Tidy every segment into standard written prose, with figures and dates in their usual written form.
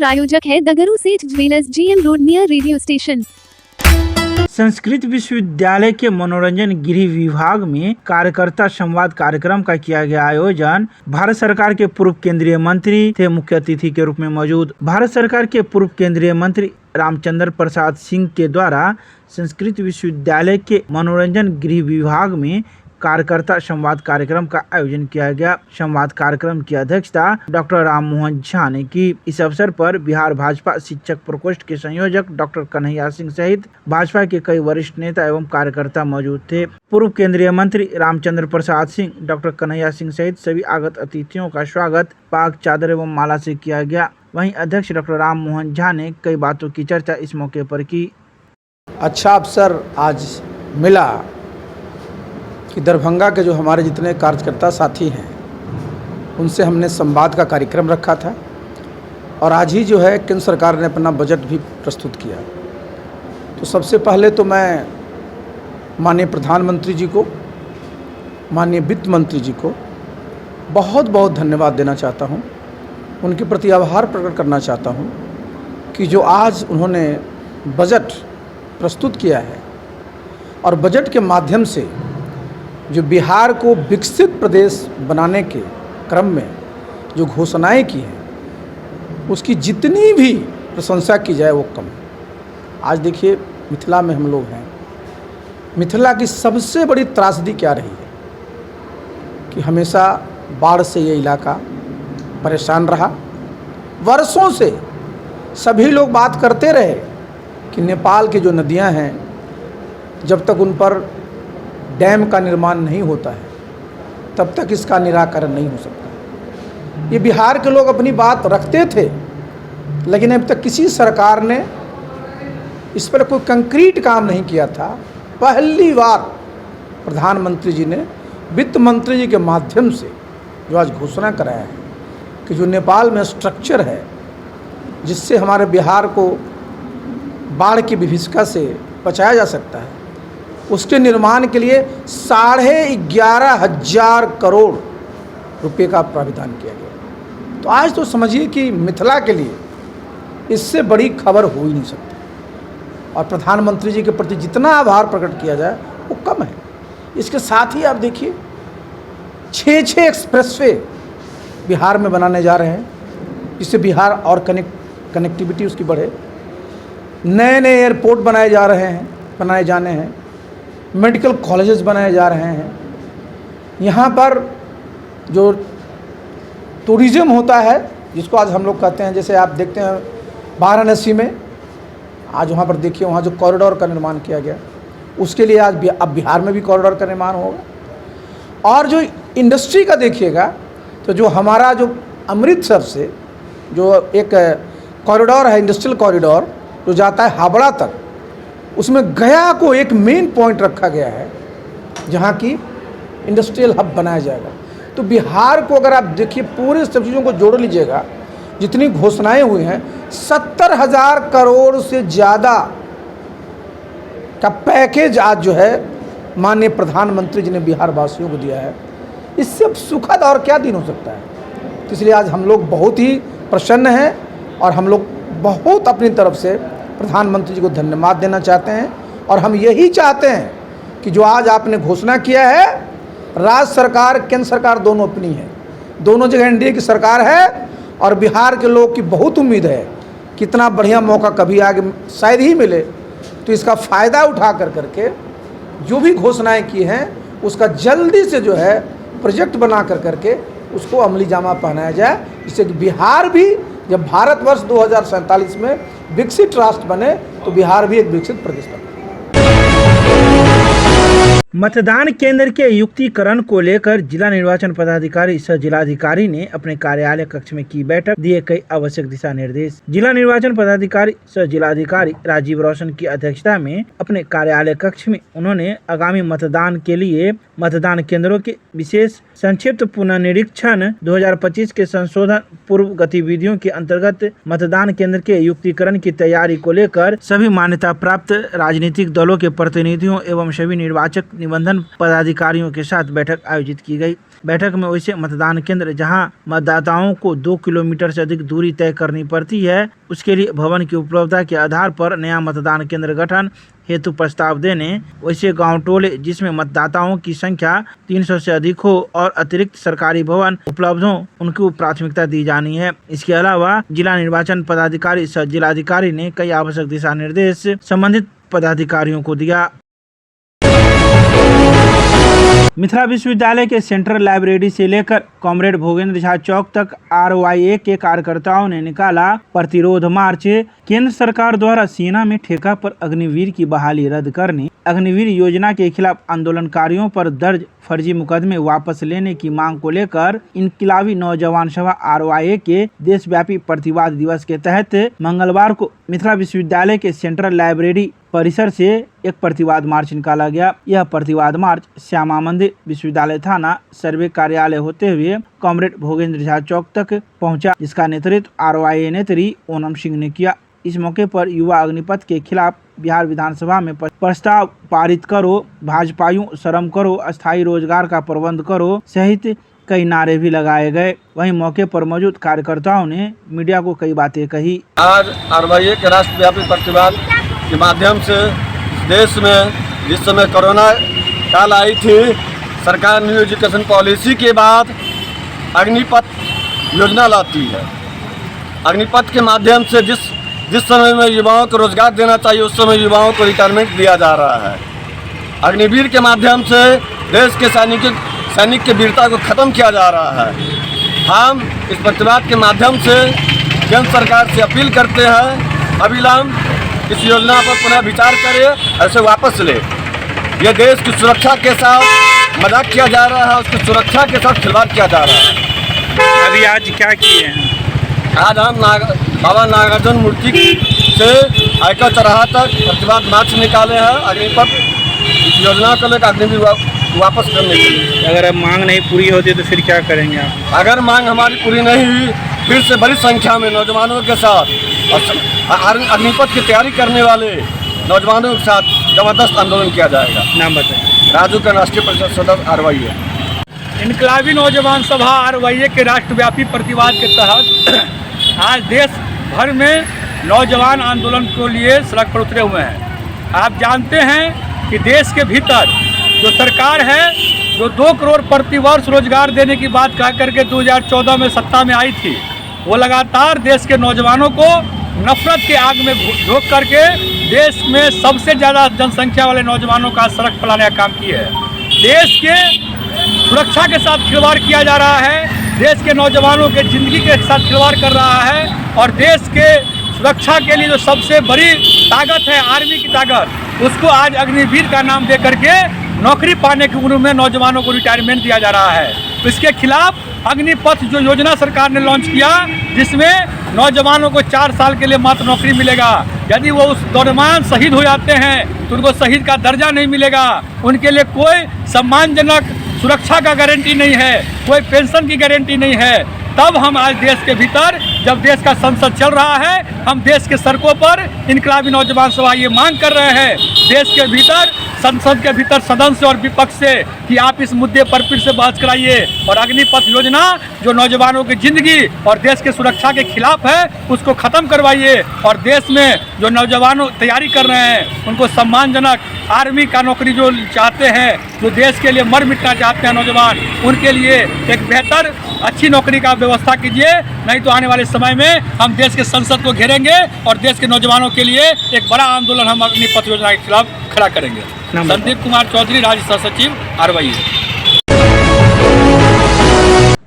प्रायोजक है दगरू सेठ jewellers, GM road, near radio station. Sanskrit विश्वविद्यालय के मनोरंजन गृह विभाग में कार्यकर्ता संवाद कार्यक्रम का किया गया आयोजन। भारत सरकार के पूर्व केंद्रीय मंत्री थे मुख्य अतिथि के रूप में मौजूद। भारत सरकार के पूर्व केंद्रीय मंत्री रामचंद्र प्रसाद सिंह के द्वारा संस्कृत विश्वविद्यालय के मनोरंजन गृह विभाग में कार्यकर्ता संवाद कार्यक्रम का आयोजन किया गया। संवाद कार्यक्रम की अध्यक्षता डॉक्टर राम मोहन झा ने की। इस अवसर पर बिहार भाजपा शिक्षक प्रकोष्ठ के संयोजक डॉक्टर कन्हैया सिंह सहित भाजपा के कई वरिष्ठ नेता एवं कार्यकर्ता मौजूद थे। पूर्व केंद्रीय मंत्री रामचंद्र प्रसाद सिंह, डॉक्टर कन्हैया सिंह सहित सभी आगत अतिथियों का स्वागत पाग, चादर एवं माला से किया गया। वहीं अध्यक्ष डॉक्टर राम मोहन झा ने कई बातों की चर्चा इस मौके पर की। अच्छा अवसर आज मिला कि दरभंगा के जो हमारे जितने कार्यकर्ता साथी हैं उनसे हमने संवाद का कार्यक्रम रखा था और आज ही जो है केंद्र सरकार ने अपना बजट भी प्रस्तुत किया। तो सबसे पहले तो मैं माननीय प्रधानमंत्री जी को, माननीय वित्त मंत्री जी को बहुत बहुत धन्यवाद देना चाहता हूं, उनके प्रति आभार प्रकट करना चाहता हूं कि जो आज उन्होंने बजट प्रस्तुत किया है और बजट के माध्यम से जो बिहार को विकसित प्रदेश बनाने के क्रम में जो घोषणाएं की हैं उसकी जितनी भी प्रशंसा की जाए वो कम है। आज देखिए मिथिला में हम लोग हैं, मिथिला की सबसे बड़ी त्रासदी क्या रही है कि हमेशा बाढ़ से ये इलाका परेशान रहा। वर्षों से सभी लोग बात करते रहे कि नेपाल की जो नदियां हैं जब तक उन पर डैम का निर्माण नहीं होता है तब तक इसका निराकरण नहीं हो सकता। ये बिहार के लोग अपनी बात रखते थे लेकिन अब तक किसी सरकार ने इस पर कोई कंक्रीट काम नहीं किया था। पहली बार प्रधानमंत्री जी ने वित्त मंत्री जी के माध्यम से जो आज घोषणा कराया है कि जो नेपाल में स्ट्रक्चर है जिससे हमारे बिहार को बाढ़ की विभीषिका से बचाया जा सकता है, उसके निर्माण के लिए 11,500 करोड़ रुपए का प्रावधान किया गया। तो आज तो समझिए कि मिथिला के लिए इससे बड़ी खबर हो ही नहीं सकती और प्रधानमंत्री जी के प्रति जितना आभार प्रकट किया जाए वो कम है। इसके साथ ही आप देखिए 6 एक्सप्रेसवे बिहार में बनाने जा रहे हैं जिससे बिहार और कनेक्टिविटी उसकी बढ़े। नए एयरपोर्ट बनाए जाने हैं, मेडिकल कॉलेजेस बनाए जा रहे हैं। यहाँ पर जो टूरिज़्म होता है जिसको आज हम लोग कहते हैं, जैसे आप देखते हैं वाराणसी में आज वहाँ पर देखिए वहाँ जो कॉरिडोर का निर्माण किया गया उसके लिए आज अब बिहार में भी कॉरिडोर का निर्माण होगा। और जो इंडस्ट्री का देखिएगा तो जो हमारा जो अमृतसर से जो एक कॉरिडोर है, इंडस्ट्रियल कॉरिडोर जो जाता है हावड़ा तक, उसमें गया को एक मेन पॉइंट रखा गया है जहाँ की इंडस्ट्रियल हब बनाया जाएगा। तो बिहार को अगर आप देखिए पूरे सब चीज़ों को जोड़ लीजिएगा, जितनी घोषणाएं हुई हैं 70,000 करोड़ से ज़्यादा का पैकेज आज जो है माननीय प्रधानमंत्री जी ने बिहार वासियों को दिया है। इससे अब सुखद और क्या दिन हो सकता है। तो इसलिए आज हम लोग बहुत ही प्रसन्न हैं और हम लोग बहुत अपनी तरफ से प्रधानमंत्री जी को धन्यवाद देना चाहते हैं और हम यही चाहते हैं कि जो आज आपने घोषणा किया है, राज्य सरकार केंद्र सरकार दोनों अपनी है, दोनों जगह एनडीए की सरकार है और बिहार के लोग की बहुत उम्मीद है कि इतना बढ़िया मौका कभी आगे शायद ही मिले। तो इसका फ़ायदा उठा करके जो भी घोषणाएं की हैं उसका जल्दी से जो है प्रोजेक्ट बना करके उसको अमली जामा पहनाया जाए, जिससे कि बिहार भी जब भारतवर्ष 2047 में विकसित राष्ट्र बने तो बिहार भी एक विकसित प्रदेश बने। मतदान केंद्र के युक्तिकरण को लेकर जिला निर्वाचन पदाधिकारी सह जिलाधिकारी ने अपने कार्यालय कक्ष में की बैठक, दिए कई आवश्यक दिशा निर्देश। जिला निर्वाचन पदाधिकारी सह जिलाधिकारी राजीव रोशन की अध्यक्षता में अपने कार्यालय कक्ष में उन्होंने आगामी मतदान के लिए मतदान केंद्रों के विशेष संक्षिप्त पुनर्निरीक्षण 2025 के संशोधन पूर्व गतिविधियों के अंतर्गत मतदान केंद्र के युक्तिकरण की तैयारी को लेकर सभी मान्यता प्राप्त राजनीतिक दलों के प्रतिनिधियों एवं सभी निर्वाचक निबंधन पदाधिकारियों के साथ बैठक आयोजित की गई। बैठक में वैसे मतदान केंद्र जहां मतदाताओं को 2 किलोमीटर से अधिक दूरी तय करनी पड़ती है, उसके लिए भवन की उपलब्धता के आधार पर नया मतदान केंद्र गठन हेतु प्रस्ताव देने, वैसे गांव टोले जिसमें मतदाताओं की संख्या 300 से अधिक हो और अतिरिक्त सरकारी भवन उपलब्ध हो, उनको प्राथमिकता दी जानी है। इसके अलावा जिला निर्वाचन पदाधिकारी सह जिलाधिकारी ने कई आवश्यक दिशा निर्देश संबंधित पदाधिकारियों को दिया। मिथिला विश्वविद्यालय के सेंट्रल लाइब्रेरी से लेकर कॉमरेड भोगेंद्र झा चौक तक RYA के कार्यकर्ताओं ने निकाला प्रतिरोध मार्च। केंद्र सरकार द्वारा सेना में ठेका पर अग्निवीर की बहाली रद्द करने, अग्निवीर योजना के खिलाफ आंदोलनकारियों पर दर्ज फर्जी मुकदमे वापस लेने की मांग को लेकर इनकिलाबी नौजवान सभा RYA के देशव्यापी प्रतिवाद दिवस के तहत मंगलवार को मिथिला विश्वविद्यालय के सेंट्रल लाइब्रेरी परिसर से एक प्रतिवाद मार्च निकाला गया। यह प्रतिवाद मार्च श्यामा मंदिर, विश्वविद्यालय थाना, सर्वे कार्यालय होते हुए कॉमरेड भोगेंद्र झा चौक तक पहुंचा, जिसका नेतृत्व RYA नेत्री ओनम सिंह ने किया। इस मौके पर युवा अग्निपथ के खिलाफ बिहार विधानसभा में प्रस्ताव पारित करो, भाजपाइयों शर्म करो, अस्थायी रोजगार का प्रबंध करो सहित कई नारे भी लगाए गए। वहीं मौके पर मौजूद कार्यकर्ताओं ने मीडिया को कई बातें कही। आज RYA के राष्ट्रव्यापी प्रतिवाद के माध्यम से देश में जिस समय कोरोना काल आई थी, सरकार न्यू एजुकेशन पॉलिसी के बाद अग्निपथ योजना लाती है। अग्निपथ के माध्यम से जिस समय में युवाओं को रोजगार देना चाहिए, उस समय युवाओं को रिटायरमेंट दिया जा रहा है। अग्निवीर के माध्यम से देश के सैनिक की वीरता को खत्म किया जा रहा है। हम इस प्रतिवाद के माध्यम से केंद्र सरकार से अपील करते हैं, अविलंब इस योजना पर पुनः विचार करे और इसे वापस ले। ये देश की सुरक्षा के साथ मजाक किया जा रहा है, उसकी सुरक्षा के साथ खिलवाड़ किया जा रहा है। अभी आज क्या किए हैं? आज हम बाबा नागार्जुन मूर्ति से आयकर चौराहा तक प्रतिवाद मार्च निकाले हैं अग्निपथ इस योजना को लेकर अग्निवीर वापस करने के लिए। अगर मांग नहीं पूरी होती तो फिर क्या करेंगे आप? अगर मांग हमारी पूरी नहीं हुई, फिर से बड़ी संख्या में नौजवानों के साथ और अग्निपथ की तैयारी करने वाले नौजवानों के साथ जबरदस्त आंदोलन किया जाएगा। नाम बताइए। राजू का राष्ट्रीय परिषद सदस्य RYA। इनकलाबी नौजवान सभा RYA के राष्ट्रव्यापी प्रतिवाद के तहत आज देश भर में नौजवान आंदोलन के लिए सड़क पर उतरे हुए हैं। आप जानते हैं कि देश के भीतर जो सरकार है, जो 2 करोड़ प्रति वर्ष रोजगार देने की बात कह करके 2014 में सत्ता में आई थी, वो लगातार देश के नौजवानों को नफरत के आग में झोंक करके देश में सबसे ज़्यादा जनसंख्या वाले नौजवानों का सड़क पर लाने का काम किया है। देश के सुरक्षा के साथ खिलवाड़ किया जा रहा है, देश के नौजवानों के ज़िंदगी के साथ खिलवाड़ कर रहा है और देश के सुरक्षा के लिए जो सबसे बड़ी ताकत है आर्मी की ताकत, उसको आज अग्निवीर का नाम दे करके नौकरी पाने की उम्र में नौजवानों को रिटायरमेंट दिया जा रहा है। इसके खिलाफ अग्निपथ जो योजना सरकार ने लॉन्च किया, जिसमें नौजवानों को 4 साल के लिए मात्र नौकरी मिलेगा। यदि वो उस दौरान शहीद हो जाते हैं तो उनको शहीद का दर्जा नहीं मिलेगा, उनके लिए कोई सम्मानजनक सुरक्षा का गारंटी नहीं है, कोई पेंशन की गारंटी नहीं है। तब हम आज देश के भीतर, जब देश का संसद चल रहा है, हम देश के सड़कों पर इनकलाबी नौजवान सभा ये मांग कर रहे हैं देश के भीतर, संसद के भीतर सदन से और विपक्ष से कि आप इस मुद्दे पर फिर से बहस कराइए और अग्निपथ योजना जो नौजवानों की जिंदगी और देश के सुरक्षा के खिलाफ है, उसको ख़त्म करवाइए और देश में जो नौजवानों तैयारी कर रहे हैं उनको सम्मानजनक आर्मी का नौकरी जो चाहते हैं, जो देश के लिए मर मिटना चाहते हैं नौजवान, उनके लिए एक बेहतर अच्छी नौकरी का व्यवस्था कीजिए। नहीं तो आने वाले समय में हम देश के संसद को घेरेंगे और देश के नौजवानों के लिए एक बड़ा आंदोलन हम अग्निपथ योजना के खिलाफ खड़ा करेंगे। संदीप कुमार चौधरी, राज्य सह सचिव RYA।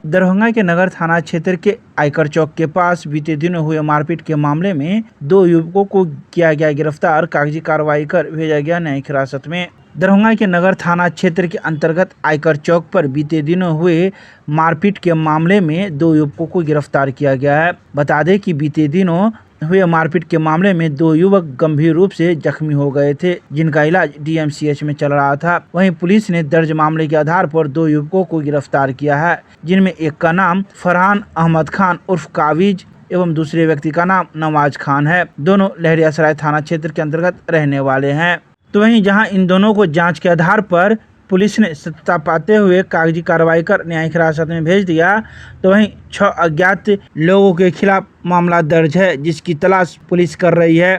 दरभंगा के नगर थाना क्षेत्र के आयकर चौक के पास बीते दिनों हुए मारपीट के मामले में 2 युवकों को किया गया गिरफ्तार, कागजी कार्रवाई कर भेजा गया न्यायिक हिरासत में। दरभंगा के नगर थाना क्षेत्र के अंतर्गत आयकर चौक पर बीते दिनों हुए मारपीट के मामले में 2 युवकों को गिरफ्तार किया गया है। बता दें कि बीते दिनों हुए मारपीट के मामले में 2 युवक गंभीर रूप से जख्मी हो गए थे, जिनका इलाज DMCH में चल रहा था। वहीं पुलिस ने दर्ज मामले के आधार पर 2 युवकों को गिरफ्तार किया है, जिनमें एक का नाम फरहान अहमद खान उर्फ काविज एवं दूसरे व्यक्ति का नाम नवाज खान है। दोनों लहरियासराय थाना क्षेत्र के अंतर्गत रहने वाले हैं। तो वहीं जहां इन दोनों को जांच के आधार पर पुलिस ने सत्ता पाते हुए कागजी कार्रवाई कर न्यायिक हिरासत में भेज दिया, तो वहीं 6 अज्ञात लोगों के खिलाफ मामला दर्ज है, जिसकी तलाश पुलिस कर रही है।